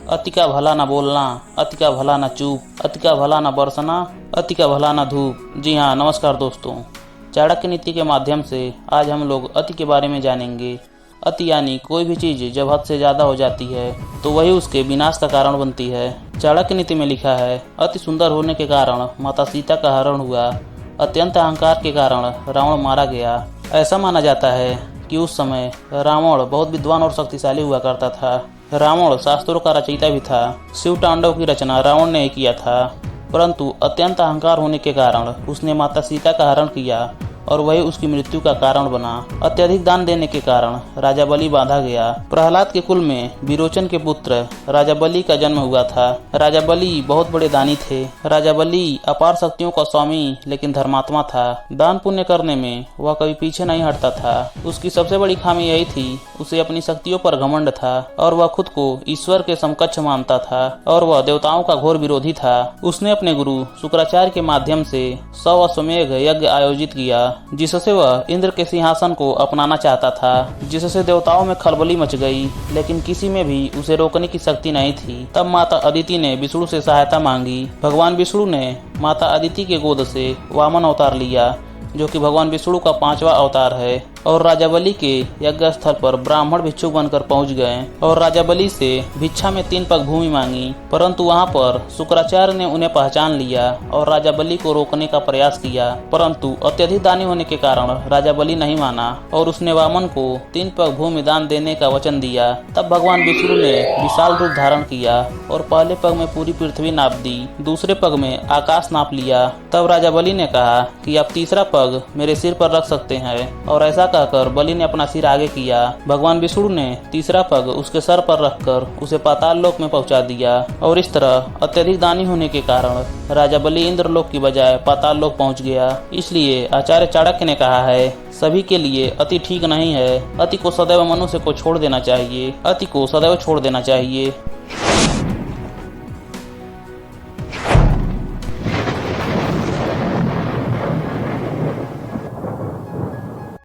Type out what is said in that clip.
अति का भला न बोलना, अति का भला न चूप, अति का भला न बरसना, अति का भला न धूप। जी हाँ, नमस्कार दोस्तों। चाणक्य नीति के माध्यम से आज हम लोग अति के बारे में जानेंगे। अति यानी कोई भी चीज़ जब हद से ज़्यादा हो जाती है तो वही उसके विनाश का कारण बनती है। चाणक्य नीति में लिखा है, अति सुंदर होने के कारण माता सीता का हरण हुआ, अत्यंत अहंकार के कारण रावण मारा गया। ऐसा माना जाता है कि उस समय रावण बहुत विद्वान और शक्तिशाली हुआ करता था। रावण शास्त्रों का रचयिता भी था। शिव तांडव की रचना रावण ने किया था, परंतु अत्यंत अहंकार होने के कारण उसने माता सीता का हरण किया और वही उसकी मृत्यु का कारण बना। अत्यधिक दान देने के कारण राजा बलि बांधा गया। प्रहलाद के कुल में विरोचन के पुत्र राजा बलि का जन्म हुआ था। राजा बलि बहुत बड़े दानी थे। राजा बलि अपार शक्तियों का स्वामी लेकिन धर्मात्मा था। दान पुण्य करने में वह कभी पीछे नहीं हटता था। उसकी सबसे बड़ी खामी यही थी, उसे अपनी शक्तियों पर घमंड था और वह खुद को ईश्वर के समकक्ष मानता था और वह देवताओं का घोर विरोधी था। उसने अपने गुरु शुक्राचार्य के माध्यम से 100 अश्वमेध यज्ञ आयोजित किया, जिससे वह इंद्र के सिंहासन को अपनाना चाहता था, जिससे देवताओं में खलबली मच गई, लेकिन किसी में भी उसे रोकने की शक्ति नहीं थी। तब माता अदिति ने विष्णु से सहायता मांगी। भगवान विष्णु ने माता अदिति के गोद से वामन अवतार लिया, जो कि भगवान विष्णु का 5वां अवतार है, और राजा बलि के यज्ञ स्थल पर ब्राह्मण भिक्षुक बनकर पहुंच गए और राजा बलि से भिक्षा में 3 पग भूमि मांगी, परंतु वहां पर शुक्राचार्य ने उन्हें पहचान लिया और राजा बलि को रोकने का प्रयास किया, परंतु अत्यधिक दानी होने के कारण राजा बलि नहीं माना और उसने वामन को 3 पग भूमि दान देने का वचन दिया। तब भगवान विष्णु ने विशाल रूप धारण किया और पहले पग में पूरी पृथ्वी नाप दी, दूसरे पग में आकाश नाप लिया। तब राजा बलि ने कहा कि आप तीसरा पग मेरे सिर पर रख सकते हैं, और ऐसा कहकर बलि ने अपना सिर आगे किया। भगवान विष्णु ने तीसरा पग उसके सर पर रखकर उसे पाताल लोक में पहुंचा दिया और इस तरह अत्यधिक दानी होने के कारण राजा बलि इंद्रलोक की बजाय पाताल लोक पहुंच गया। इसलिए आचार्य चाणक्य ने कहा है, सभी के लिए अति ठीक नहीं है। अति को सदैव मनुष्य को छोड़ देना चाहिए। अति को सदैव छोड़ देना चाहिए।